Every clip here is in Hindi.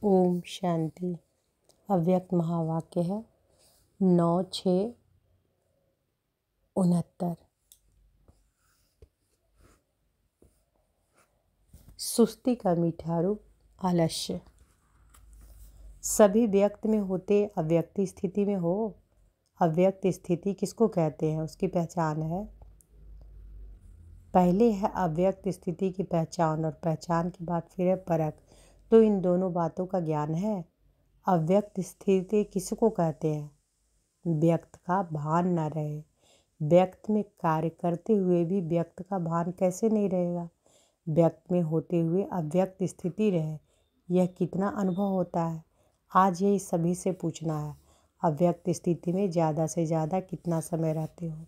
ओम शांति। अव्यक्त महावाक्य है 9/6/69। सुस्ती का मीठा रूप आलस्य। सभी व्यक्त में होते अव्यक्त स्थिति में हो। अव्यक्त स्थिति किसको कहते हैं, उसकी पहचान है। पहले है अव्यक्त स्थिति की पहचान और पहचान के बाद फिर है परख। तो इन दोनों बातों का ज्ञान है। अव्यक्त स्थिति किसको कहते हैं? व्यक्त का भान न रहे। व्यक्त में कार्य करते हुए भी व्यक्त का भान कैसे नहीं रहेगा? व्यक्त में होते हुए अव्यक्त स्थिति रहे, यह कितना अनुभव होता है? आज यही सभी से पूछना है। अव्यक्त स्थिति में ज़्यादा से ज़्यादा कितना समय रहते हो?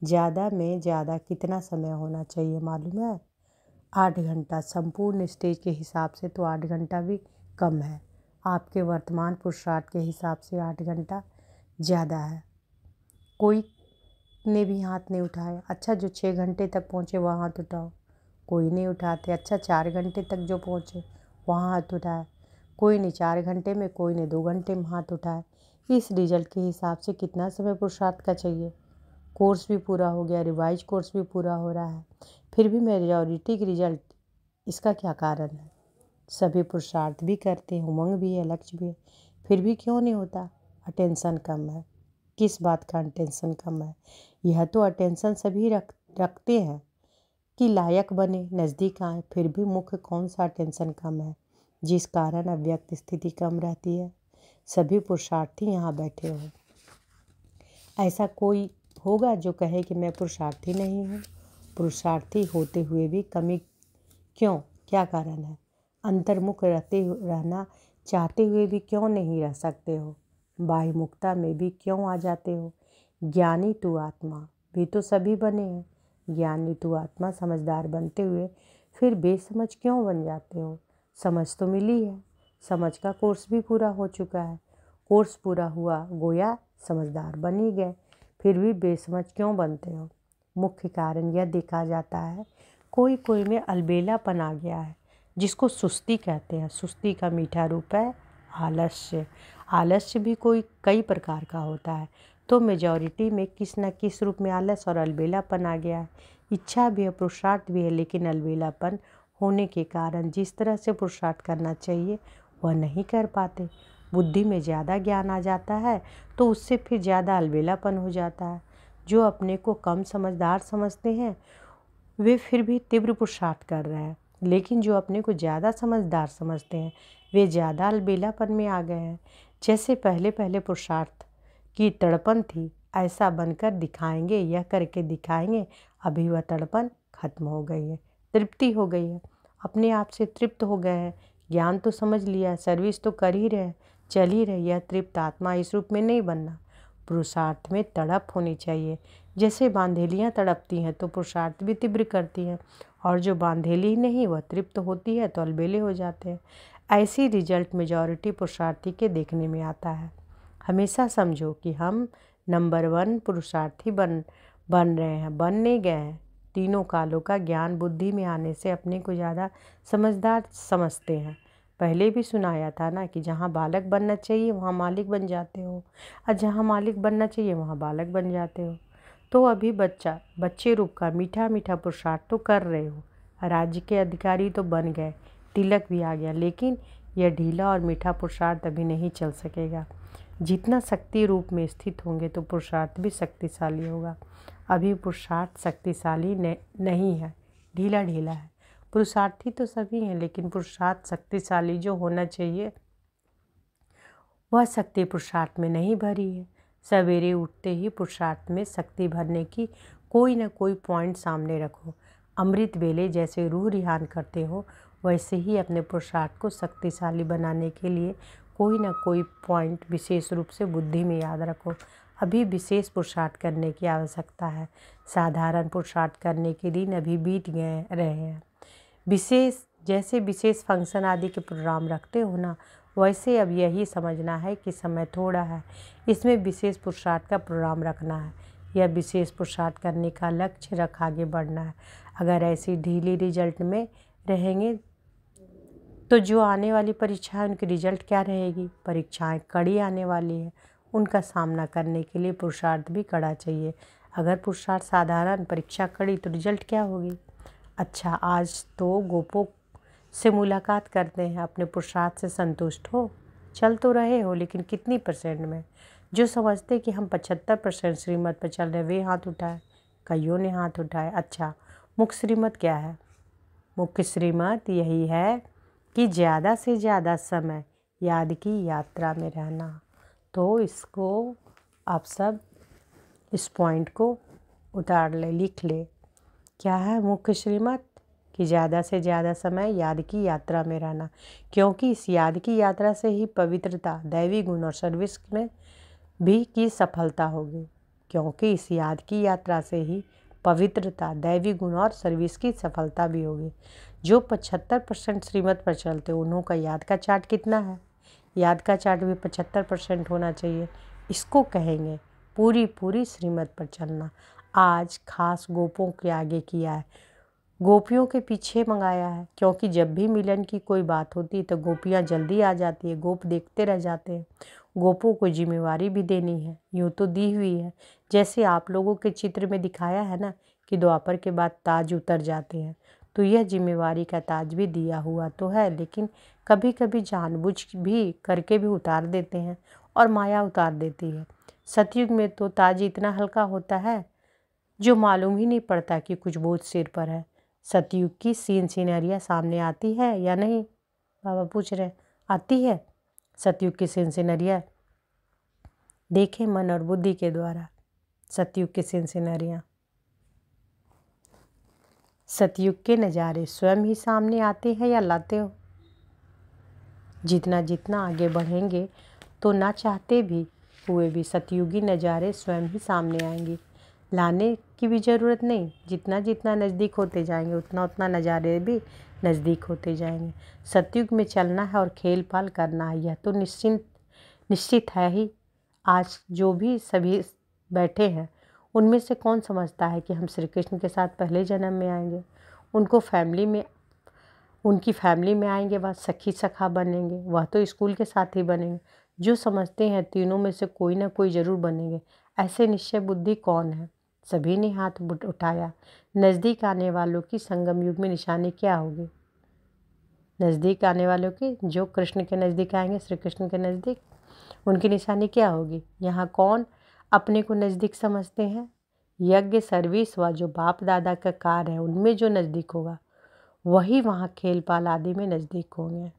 ज़्यादा में ज़्यादा कितना समय होना चाहिए मालूम है? 8 घंटा। संपूर्ण स्टेज के हिसाब से तो 8 घंटा भी कम है। आपके वर्तमान पुरुषार्थ के हिसाब से 8 घंटा ज़्यादा है। कोई ने भी हाथ नहीं उठाया। अच्छा, जो 6 घंटे तक पहुँचे वहाँ हाथ उठाओ। कोई नहीं उठाते। अच्छा, 4 घंटे तक जो पहुँचे वहाँ हाथ उठाए। कोई नहीं 4 घंटे में, कोई ने 2 घंटे में हाथ उठाए। इस रिजल्ट के हिसाब से कितना समय पुरुषार्थ का चाहिए? कोर्स भी पूरा हो गया, रिवाइज कोर्स भी पूरा हो रहा है, फिर भी मेजॉरिटी की रिजल्ट, इसका क्या कारण है? सभी पुरुषार्थ भी करते हैं, उमंग भी है, लक्ष्य भी है, फिर भी क्यों नहीं होता? अटेंशन कम है। किस बात का अटेंशन कम है? यह तो अटेंशन सभी रखते हैं कि लायक बने, नज़दीक आए, फिर भी मुख्य कौन सा अटेंशन कम है जिस कारण अव्यक्त स्थिति कम रहती है? सभी पुरुषार्थी यहाँ बैठे हो। ऐसा कोई होगा जो कहे कि मैं पुरुषार्थी नहीं हूँ? पुरुषार्थी होते हुए भी कमी क्यों? क्या कारण है? अंतर्मुख रहना चाहते हुए भी क्यों नहीं रह सकते हो? बाह्यमुखता में भी क्यों आ जाते हो? ज्ञानी तू आत्मा भी तो सभी बने हैं। ज्ञानी तू आत्मा समझदार बनते हुए फिर बेसमझ क्यों बन जाते हो? समझ तो मिली है, समझ का कोर्स भी पूरा हो चुका है। कोर्स पूरा हुआ, गोया समझदार बन ही गए, फिर भी बेसमझ क्यों बनते हो? मुख्य कारण यह देखा जाता है कोई कोई में अलबेलापन आ गया है, जिसको सुस्ती कहते हैं। सुस्ती का मीठा रूप है आलस्य। आलस्य भी कई प्रकार का होता है, तो मेजॉरिटी में किस न किस रूप में आलस्य और अलबेलापन आ गया है। इच्छा भी है, पुरुषार्थ भी है, लेकिन अलबेलापन होने के कारण जिस तरह से पुरुषार्थ करना चाहिए वह नहीं कर पाते। बुद्धि में ज़्यादा ज्ञान आ जाता है तो उससे फिर ज़्यादा अलबेलापन हो जाता है। जो अपने को कम समझदार समझते हैं वे फिर भी तीव्र पुरुषार्थ कर रहे हैं, लेकिन जो अपने को ज़्यादा समझदार समझते हैं वे ज़्यादा अलबेलापन में आ गए हैं। जैसे पहले पहले पुरुषार्थ की तड़पन थी, ऐसा बनकर दिखाएंगे, यह करके दिखाएंगे। अभी वह तड़पन खत्म हो गई है, तृप्ति हो गई है, अपने आप से तृप्त हो गए हैं। ज्ञान तो समझ लिया, सर्विस तो कर ही रहे, चल ही रही। यह तृप्त आत्मा इस रूप में नहीं बनना। पुरुषार्थ में तड़प होनी चाहिए। जैसे बांधेलियाँ तड़पती हैं तो पुरुषार्थ भी तीव्र करती हैं, और जो बांधेली नहीं वह तृप्त होती है तो अलबेले हो जाते हैं। ऐसी रिजल्ट मेजॉरिटी पुरुषार्थी के देखने में आता है। हमेशा समझो कि हम नंबर 1 पुरुषार्थी बन रहे हैं, बन नहीं गए हैं। तीनों कालों का ज्ञान बुद्धि में आने से अपने को ज़्यादा समझदार समझते हैं। पहले भी सुनाया था ना कि जहाँ बालक बनना चाहिए वहाँ मालिक बन जाते हो, और जहाँ मालिक बनना चाहिए वहाँ बालक बन जाते हो। तो अभी बच्चे रूप का मीठा मीठा पुरुषार्थ तो कर रहे हो, राज्य के अधिकारी तो बन गए, तिलक भी आ गया, लेकिन यह ढीला और मीठा पुरुषार्थ अभी नहीं चल सकेगा। जितना शक्ति रूप में स्थित होंगे तो पुरुषार्थ भी शक्तिशाली होगा। अभी पुरुषार्थ शक्तिशाली नहीं है, ढीला ढीला है। पुरुषार्थी तो सभी हैं, लेकिन पुरुषार्थ शक्तिशाली जो होना चाहिए वह शक्ति पुरुषार्थ में नहीं भरी है। सवेरे उठते ही पुरुषार्थ में शक्ति भरने की कोई न कोई पॉइंट सामने रखो। अमृत वेले जैसे रूह रिहान करते हो, वैसे ही अपने पुरुषार्थ को शक्तिशाली बनाने के लिए कोई न कोई पॉइंट विशेष रूप से बुद्धि में याद रखो। अभी विशेष पुरुषार्थ करने की आवश्यकता है। साधारण पुरुषार्थ करने के दिन अभी बीत रहे हैं। विशेष फंक्शन आदि के प्रोग्राम रखते हो ना, वैसे अब यही समझना है कि समय थोड़ा है, इसमें विशेष पुरुषार्थ का प्रोग्राम रखना है। यह विशेष पुरुषार्थ करने का लक्ष्य रख आगे बढ़ना है। अगर ऐसी ढीली रिजल्ट में रहेंगे तो जो आने वाली परीक्षाएं उनकी रिजल्ट क्या रहेगी? परीक्षाएं कड़ी आने वाली है, उनका सामना करने के लिए पुरुषार्थ भी कड़ा चाहिए। अगर पुरुषार्थ साधारण, परीक्षा कड़ी, तो रिजल्ट क्या होगी? अच्छा, आज तो गोपों से मुलाकात करते हैं, अपने पुरुषार्थ से संतुष्ट हो? चल तो रहे हो, लेकिन कितनी % में? जो समझते कि हम 75% श्रीमत पर चल रहे वे हाथ उठाए। कईयों ने हाथ उठाए। अच्छा, मुख्य श्रीमत क्या है? मुख्य श्रीमत यही है कि ज़्यादा से ज़्यादा समय याद की यात्रा में रहना। तो इसको आप सब इस पॉइंट को उतार ले, लिख ले। क्या है मुख्य श्रीमत? कि ज़्यादा से ज़्यादा समय याद की यात्रा में रहना, क्योंकि इस याद की यात्रा से ही पवित्रता, दैवी गुण और सर्विस में भी की सफलता होगी। क्योंकि इस याद की यात्रा से ही पवित्रता, दैवी गुण और सर्विस की सफलता भी होगी। जो 75% श्रीमत पर चलते उन्हों का याद का चार्ट कितना है? याद का चार्ट भी 75% होना चाहिए। इसको कहेंगे पूरी श्रीमत पर चलना। आज खास गोपों के आगे किया है, गोपियों के पीछे मंगाया है, क्योंकि जब भी मिलन की कोई बात होती है तो गोपियाँ जल्दी आ जाती है, गोप देखते रह जाते हैं। गोपों को जिम्मेवारी भी देनी है, यूँ तो दी हुई है, जैसे आप लोगों के चित्र में दिखाया है ना कि द्वापर के बाद ताज उतर जाते हैं, तो यह जिम्मेवारी का ताज भी दिया हुआ तो है, लेकिन कभी कभी जानबूझ भी करके भी उतार देते हैं और माया उतार देती है। सतयुग में तो ताज इतना हल्का होता है जो मालूम ही नहीं पड़ता कि कुछ बोझ सिर पर है। सतयुग की सीनरियाँ सामने आती है या नहीं? बाबा पूछ रहे, आती है सतयुग की सीनरियाँ? देखें मन और बुद्धि के द्वारा सतयुग की सीनरियाँ। सतयुग के नज़ारे स्वयं ही सामने आते हैं या लाते हो? जितना जितना आगे बढ़ेंगे तो ना चाहते भी हुए भी सतयुगी नज़ारे स्वयं ही सामने आएंगे। लाने की भी ज़रूरत नहीं, जितना जितना नज़दीक होते जाएंगे उतना उतना नज़ारे भी नज़दीक होते जाएंगे। सतयुग में चलना है और खेल पाल करना है, यह तो निश्चित है ही। आज जो भी सभी बैठे हैं उनमें से कौन समझता है कि हम श्री कृष्ण के साथ पहले जन्म में आएंगे? उनकी फैमिली में आएंगे, वह सखी सखा बनेंगे, वह तो स्कूल के साथ ही बनेंगे। जो समझते हैं तीनों में से कोई ना कोई ज़रूर बनेंगे, ऐसे निश्चय बुद्धि कौन है? सभी ने हाथ उठाया। नज़दीक आने वालों की संगम युग में निशानी क्या होगी? नज़दीक आने वालों की, जो कृष्ण के नज़दीक आएंगे, श्री कृष्ण के नज़दीक, उनकी निशानी क्या होगी? यहाँ कौन अपने को नज़दीक समझते हैं? यज्ञ, सर्विस व जो बाप दादा का कार्य है उनमें जो नज़दीक होगा वही वहाँ खेल पाल आदि में नज़दीक होंगे।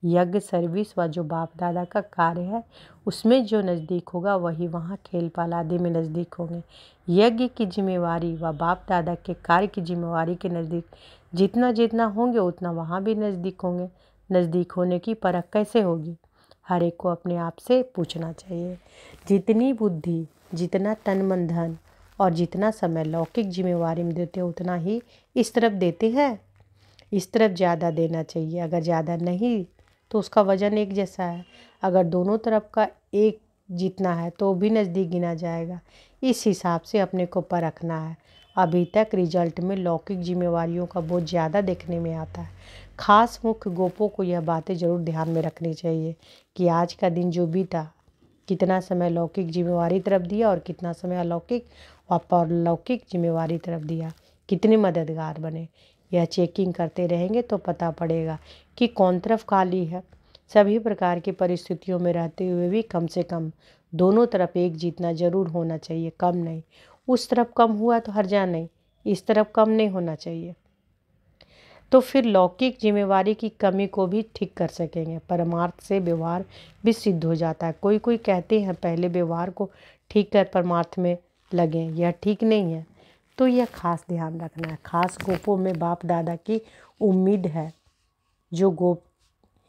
यज्ञ, सर्विस व जो बाप दादा का कार्य है उसमें जो नज़दीक होगा वही वहाँ खेल पाल आदि में नज़दीक होंगे। यज्ञ की जिम्मेवारी व बाप दादा के कार्य की जिम्मेवारी के नज़दीक जितना जितना होंगे उतना वहाँ भी नज़दीक होंगे। नज़दीक होने की परख कैसे होगी? हर एक को अपने आप से पूछना चाहिए। जितनी बुद्धि, जितना तन मन धन और जितना समय लौकिक जिम्मेवारी में देते हो उतना ही इस तरफ देते हैं। इस तरफ ज़्यादा देना चाहिए। अगर ज़्यादा नहीं तो उसका वजन एक जैसा है। अगर दोनों तरफ का एक जितना है तो भी नज़दीक गिना जाएगा। इस हिसाब से अपने को परखना है। अभी तक रिजल्ट में लौकिक जिम्मेवारियों का बोझ ज़्यादा देखने में आता है। खास मुख्य गोपों को यह बातें ज़रूर ध्यान में रखनी चाहिए कि आज का दिन जो बीता, कितना समय लौकिक जिम्मेवारी तरफ दिया और कितना समय अलौकिक व परलौकिक जिम्मेवारी तरफ दिया, कितने मददगार बने। यह चेकिंग करते रहेंगे तो पता पड़ेगा कि कौन तरफ खाली है। सभी प्रकार की परिस्थितियों में रहते हुए भी कम से कम दोनों तरफ एक जीतना जरूर होना चाहिए, कम नहीं। उस तरफ कम हुआ तो हर्जा नहीं, इस तरफ कम नहीं होना चाहिए, तो फिर लौकिक जिम्मेवारी की कमी को भी ठीक कर सकेंगे। परमार्थ से व्यवहार भी सिद्ध हो जाता है। कोई कोई कहते हैं पहले व्यवहार को ठीक कर परमार्थ में लगें, यह ठीक नहीं है। तो यह खास ध्यान रखना है। खास गोपों में बाप दादा की उम्मीद है जो गोप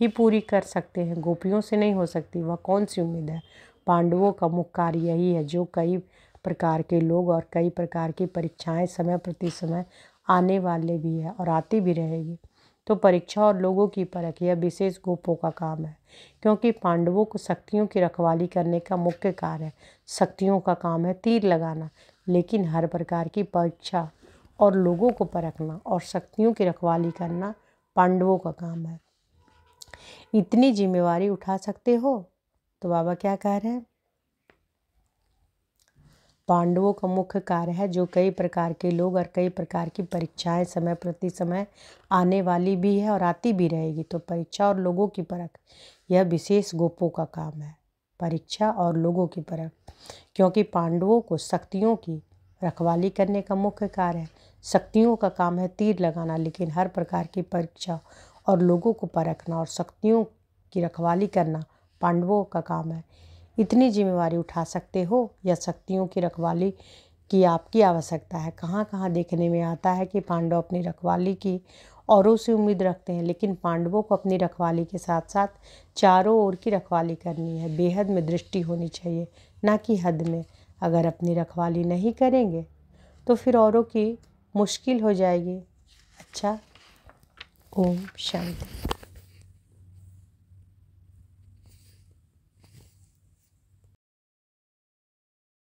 ही पूरी कर सकते हैं, गोपियों से नहीं हो सकती। वह कौन सी उम्मीद है? पांडवों का मुख्य कार्य यही है, जो कई प्रकार के लोग और कई प्रकार की परीक्षाएं समय प्रति समय आने वाले भी है और आती भी रहेगी। तो परीक्षा और लोगों की परख यह विशेष गोपों का काम है, क्योंकि पांडवों को शक्तियों की रखवाली करने का मुख्य कार्य है। शक्तियों का काम है तीर लगाना, लेकिन हर प्रकार की परीक्षा और लोगों को परखना और शक्तियों की रखवाली करना पांडवों का काम है। इतनी जिम्मेवारी उठा सकते हो? तो बाबा क्या कह रहे हैं? पांडवों का मुख्य कार्य है जो कई प्रकार के लोग और कई प्रकार की परीक्षाएं समय प्रति समय आने वाली भी है और आती भी रहेगी। तो परीक्षा और लोगों की परख, यह विशेष गोपों का काम है। परीक्षा और लोगों की परख, क्योंकि पांडवों को शक्तियों की रखवाली करने का मुख्य कार्य है। शक्तियों का काम है तीर लगाना, लेकिन हर प्रकार की परीक्षा और लोगों को परखना और शक्तियों की रखवाली करना पांडवों का काम है। इतनी जिम्मेवारी उठा सकते हो या शक्तियों की रखवाली की आपकी आवश्यकता है? कहाँ कहाँ देखने में आता है कि पांडव अपनी रखवाली की औरों से उम्मीद रखते हैं, लेकिन पांडवों को अपनी रखवाली के साथ साथ चारों ओर की रखवाली करनी है। बेहद में दृष्टि होनी चाहिए, ना कि हद में। अगर अपनी रखवाली नहीं करेंगे तो फिर औरों की मुश्किल हो जाएगी। अच्छा, ओम शांति।